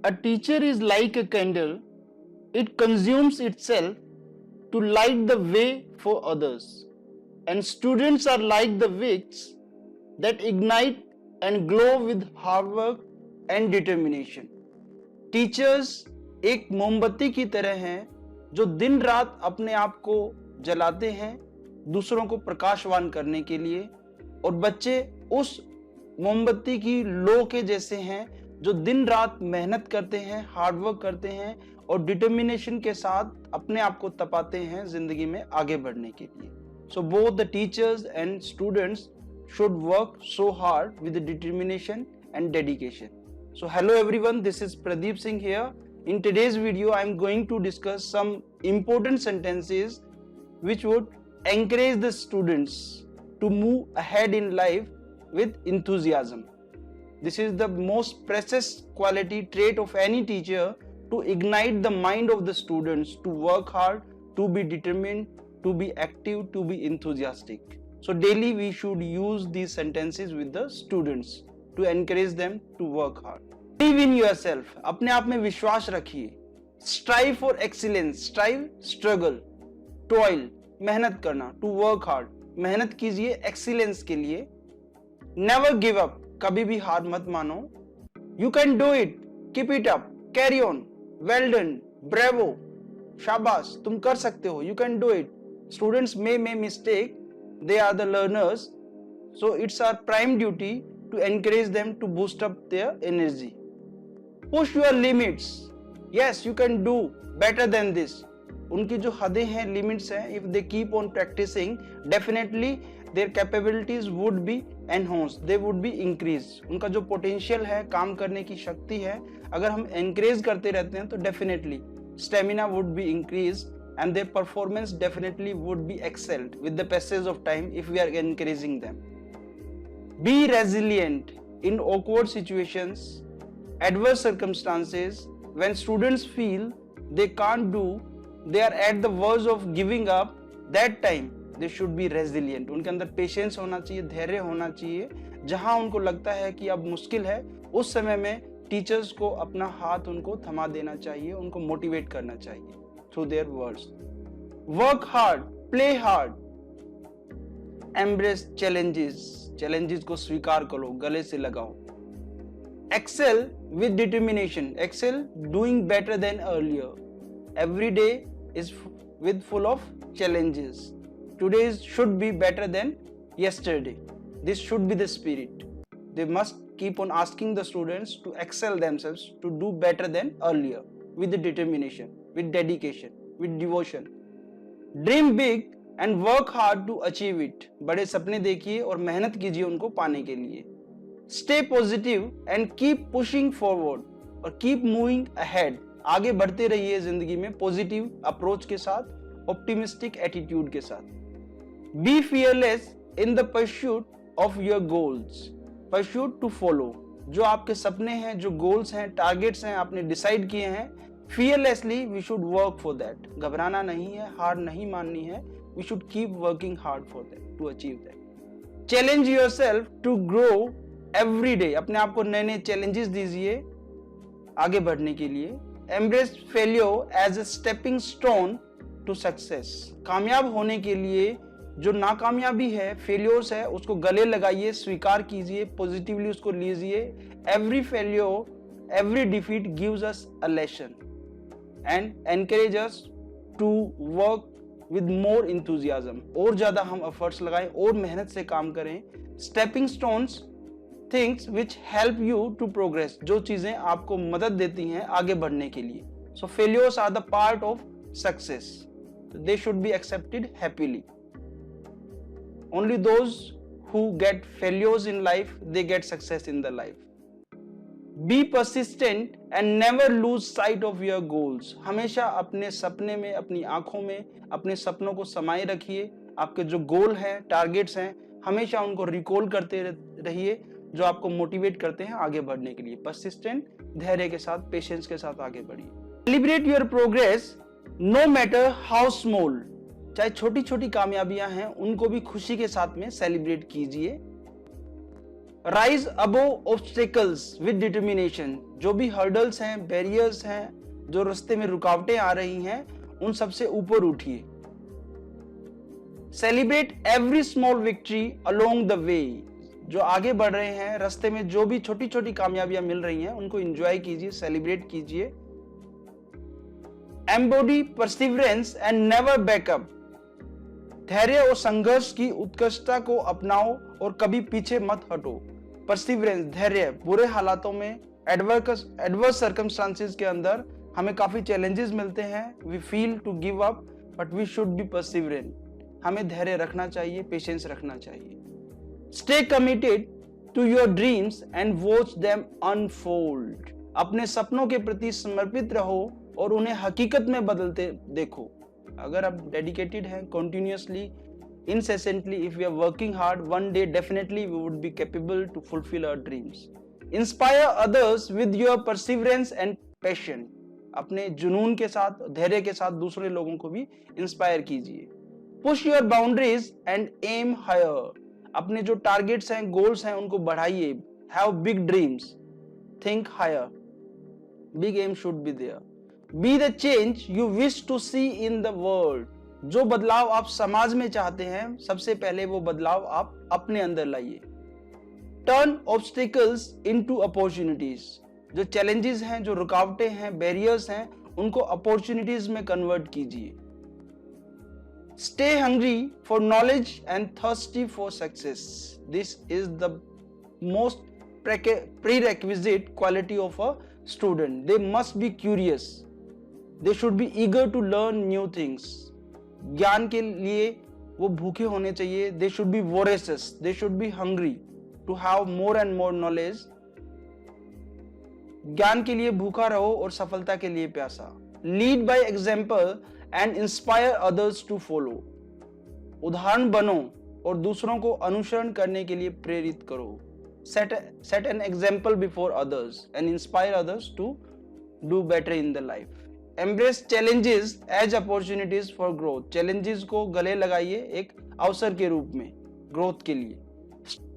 A teacher is like a candle, it consumes itself to light the way for others. And students are like the wicks that ignite and glow with hard work and determination. Teachers एक मोमबत्ती की तरह हैं जो दिन रात अपने आप को जलाते हैं दूसरों को प्रकाशवान करने के लिए, और बच्चे उस मोमबत्ती की लो के जैसे हैं जो दिन रात मेहनत करते हैं, हार्डवर्क करते हैं और डिटर्मिनेशन के साथ अपने आप को तपाते हैं जिंदगी में आगे बढ़ने के लिए. So both the teachers and students should work so hard with determination and dedication. So hello everyone, this is Pradeep Singh here. In today's video I am going to discuss some important sentences which would encourage the students to move ahead in life with enthusiasm. This is the most precious quality trait of any teacher, to ignite the mind of the students to work hard, to be determined, to be active, to be enthusiastic. So daily we should use these sentences with the students to encourage them to work hard. Believe in yourself. अपने आप में विश्वास रखिए. Strive for excellence. Strive, struggle. Toil, मेहनत करना. To work hard. मेहनत कीजिए excellence के लिए. Never give up. कभी भी हार मत मानो. You can do it. Keep it up. Carry on. Well done. Bravo. शाबाश, तुम कर सकते हो. You can do it. Students may make mistake. They are the learners, so it's our prime duty to encourage them to boost up their energy. Push your limits. Yes, you can do better than this. उनकी जो हदें हैं, limits हैं, if they keep on practicing, definitely their capabilities would be enhanced, they would be increased. उनका जो potential है, काम करने की शक्ति है, अगर हम encourage करते रहते हैं तो definitely stamina would be increased and their performance definitely would be excelled with the passage of time if we are encouraging them. Be resilient in awkward situations, adverse circumstances. When students feel they can't do, they are at the verge of giving up, that time they should be resilient. उनके अंदर patience होना चाहिए, धैर्य होना चाहिए. जहां उनको लगता है कि अब मुश्किल है, उस समय में टीचर्स को अपना हाथ उनको थमा देना चाहिए, उनको मोटिवेट करना चाहिए through their words. Work hard, play hard, embrace challenges. Challenges को स्वीकार करो, गले से लगाओ. Excel with determination. Excel doing better than earlier. Every day is full of challenges. Today should be better than yesterday. This should be the spirit. They must keep on asking the students to excel themselves, to do better than earlier with the determination, with dedication, with devotion. Dream big and work hard to achieve it. बड़े सपने देखिए और मेहनत कीजिए उनको पाने के लिए. Stay positive and keep pushing forward और keep moving ahead. आगे बढ़ते रहिए जिंदगी में पॉजिटिव अप्रोच के साथ, ऑप्टिमिस्टिक एटीट्यूड के साथ. Be fearless in the pursuit of your goals. Pursuit to follow. जो आपके सपने हैं, जो गोल्स हैं, टारगेट्स हैं, आपने डिसाइड किए हैं, fearlessly we should work for that. घबराना नहीं है, हार नहीं माननी है. We should keep working hard for that, to achieve that. Challenge yourself to grow every day. अपने आप को नए नए challenges दीजिए आगे बढ़ने के लिए. Embrace failure as a stepping stone to success. कामयाब होने के लिए जो नाकामयाबी है, फेलियर्स है, उसको गले लगाइए, स्वीकार कीजिए, पॉजिटिवली उसको लीजिए. Every failure, every defeat gives us a lesson and encourage us to work with more enthusiasm. और ज्यादा हम एफर्ट्स लगाएं और मेहनत से काम करें. Stepping stones, things which help you to progress. जो चीजें आपको मदद देती हैं आगे बढ़ने के लिए. So failures are the part of success. They should be accepted happily. Only those who get failures in life, they get success in the life. Be persistent and never lose sight of your goals. हमेशा अपने सपने में, अपनी आंखों में अपने सपनों को समाये रखिए. आपके जो गोल हैं, टारगेट्स हैं, हमेशा उनको रिकॉल करते रहिए, जो आपको मोटिवेट करते हैं आगे बढ़ने के लिए. परसिस्टेंट, धैर्य के साथ, पेशेंस के साथ आगे बढ़िए. Celebrate your progress no matter how small. चाहे छोटी छोटी कामयाबियां हैं, उनको भी खुशी के साथ में सेलिब्रेट कीजिए. Rise above obstacles with determination, जो भी हर्डल्स हैं, बैरियर्स हैं, जो रास्ते में रुकावटें आ रही हैं, उन सबसे ऊपर उठिए। Celebrate every small victory along the way, जो आगे बढ़ रहे हैं रास्ते में जो भी छोटी छोटी कामयाबियां मिल रही हैं उनको एंजॉय कीजिए, सेलिब्रेट कीजिए। Embody perseverance and never backup, धैर्य और संघर्ष की उत्कृष्टता को अपनाओ और कभी पीछे मत हटो। परसिवरेंस, धैर्य, बुरे हालातों में, एडवर्स सर्कमस्टांसेस के अंदर हमें काफी चैलेंजेस मिलते हैं, we feel to give up but we should be perseverant, हमें धैर्य रखना चाहिए, पेशेंस रखना चाहिए। Stay committed to your dreams and watch them unfold, अपने सपनों के प्रति समर्पित रहो और उन्हें हकीकत में बदलते देखो। अगर आप डेडिकेटेड हैं, continuously, incessantly, if we are working hard, one day definitely we would be capable to fulfill our dreams. Inspire others with your perseverance and passion, अपने जुनून के साथ, धैर्य के साथ दूसरे लोगों को भी इंस्पायर कीजिए। Push your boundaries and aim higher, अपने जो टारगेट्स हैं, गोल्स हैं, उनको बढ़ाइए। Have big dreams, think higher, big aim should be there. Be the change you wish to see in the world, जो बदलाव आप समाज में चाहते हैं, सबसे पहले वो बदलाव आप अपने अंदर लाइए। Turn obstacles into opportunities, जो चैलेंजेस हैं, जो रुकावटें हैं, बैरियर्स हैं, उनको अपॉर्चुनिटीज में कन्वर्ट कीजिए। Stay hungry for knowledge and thirsty for success, this is the most prerequisite quality of a student. They must be curious, they should be eager to learn new things, ज्ञान के लिए वो भूखे होने चाहिए। They should be voracious, they should be hungry to have more and more knowledge, ज्ञान के लिए भूखा रहो और सफलता के लिए प्यासा। Lead by example and inspire others to follow, उदाहरण बनो और दूसरों को अनुसरण करने के लिए प्रेरित करो। Set an example before others and inspire others to do better in the life. Embrace challenges as opportunities for growth, challenges को गले लगाइए एक अवसर के रूप में ग्रोथ के लिए।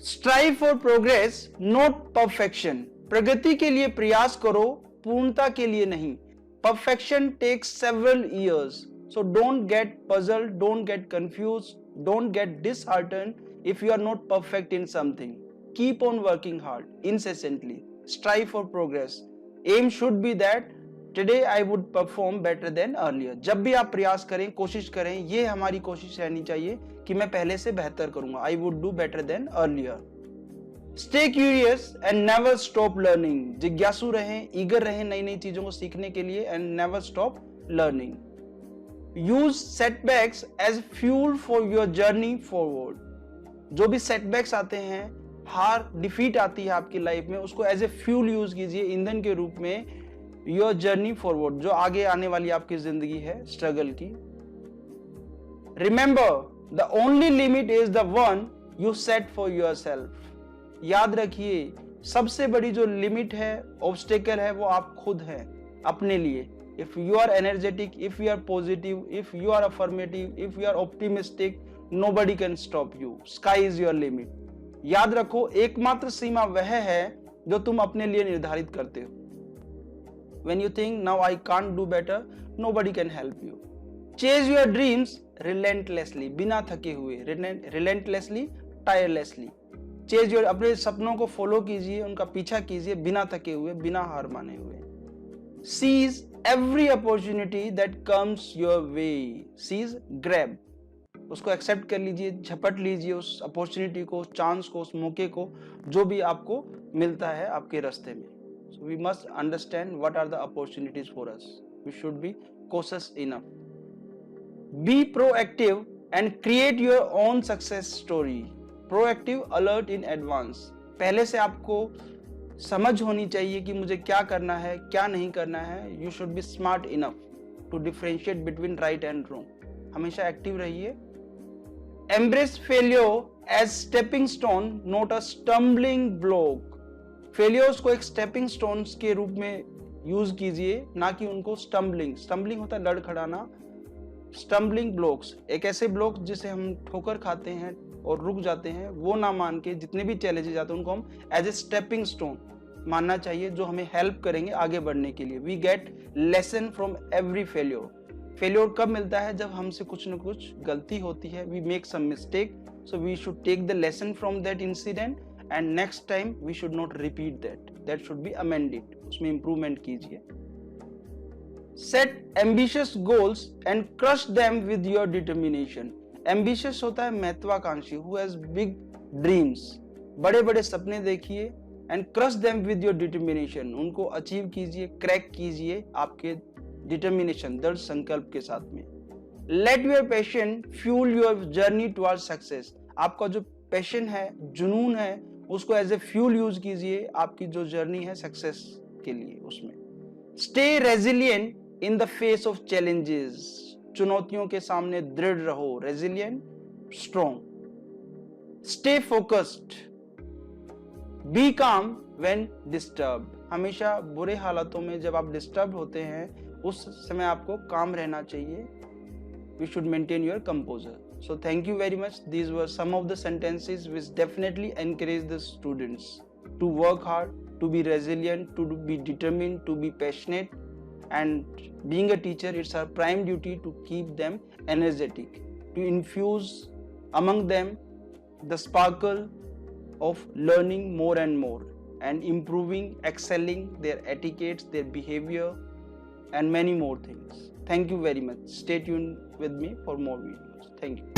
Strive for progress, not perfection, प्रगति के लिए प्रयास करो, पूर्णता के लिए नहीं। Perfection takes several years, so don't get puzzled, don't get confused, don't get disheartened if you are not perfect in something. Keep on working hard, incessantly. Strive for progress. Aim should be that Today I would perform better than earlier. जब भी आप प्रयास करें, कोशिश करें, ये हमारी कोशिश रहनी चाहिए कि मैं पहले से बेहतर करूंगा। I would do better than earlier. Stay curious and never stop learning. जिज्ञासु रहें, ईगर रहें नई नई चीजों को सीखने के लिए and never stop learning. Use setbacks as fuel for your journey forward. जो भी setbacks आते हैं, हार, डिफीट आती है आपकी लाइफ में, उसको एज ए फ्यूल यूज कीजिए, ईंधन के रूप में योर जर्नी फॉरवर्ड, जो आगे आने वाली आपकी जिंदगी है स्ट्रगल की। Remember the only limit is the one you set for yourself, याद रखिए सबसे बड़ी जो लिमिट है, ऑब्स्टेकल है, वो आप खुद हैं अपने लिए। If you are energetic, if you are positive, if you are affirmative, if you are optimistic, nobody can stop you, sky is your limit. याद रखो एकमात्र सीमा वह है जो तुम अपने लिए निर्धारित करते हो। When you think now I can't do better, nobody can help you. Chase your dreams relentlessly, बिना थके हुए, relentlessly, tirelessly. Chase your, अपने सपनों को फॉलो कीजिए, उनका पीछा कीजिए बिना थके हुए, बिना हार माने हुए। Seize every opportunity that comes your way. Seize, grab, उसको एक्सेप्ट कर लीजिए, झपट लीजिए उस अपॉर्चुनिटी को, उस चांस को, उस मौके को, जो भी आपको मिलता है आपके रास्ते में। So we must understand what are the opportunities for us. We should be cautious enough. Be proactive and create your own success story. Proactive, alert in advance. पहले से आपको समझ होनी चाहिए कि मुझे क्या करना है, क्या नहीं करना है। You should be smart enough to differentiate between right and wrong. हमेशा एक्टिव रहिए। Embrace failure as stepping stone, not a stumbling block. Failures को एक स्टेपिंग स्टोन्स के रूप में यूज कीजिए, ना कि उनको स्टम्बलिंग होता है लड़खड़ाना। स्टम्बलिंग ब्लॉक्स, एक ऐसे ब्लॉक जिसे हम ठोकर खाते हैं, और रुक जाते हैं, वो ना मान के जितने भी चैलेंजेस आते हैं उनको हम एज ए स्टेपिंग स्टोन मानना चाहिए, जो हमें हेल्प करेंगे आगे बढ़ने के लिए। We get lesson from every failure. Failure कब मिलता है? जब हमसे कुछ न कुछ गलती होती है, we make some mistake, so we should take the lesson from that incident and next time we should not repeat that should be amended, उसमें इंप्रूवमेंट कीजिए। Set ambitious goals and crush them with your determination. Ambitious होता है महत्वाकांक्षी, who has big dreams, बड़े बड़े सपने देखिए, and crush them with your determination, उनको अचीव कीजिए, क्रैक कीजिए आपके डिटर्मिनेशन, दृढ़ संकल्प के साथ में। Let your passion fuel your journey toward success. आपका जो पैशन है, जुनून है, उसको एज ए फ्यूल यूज कीजिए आपकी जो जर्नी है सक्सेस के लिए उसमें। Stay resilient in the face of challenges. चुनौतियों के सामने दृढ़ रहो, resilient, strong. Stay focused, be calm when disturb. हमेशा बुरे हालातों में जब आप डिस्टर्ब होते हैं उस समय आपको काम रहना चाहिए। We should maintain your composure. So thank you very much. These were some of the sentences which definitely encourage the students to work hard, to be resilient, to be determined, to be passionate. And being a teacher, it's our prime duty to keep them energetic, to infuse among them the sparkle of learning more and more and improving, excelling their etiquettes, their behavior, and many more things. Thank you very much. Stay tuned with me for more videos. Thank you.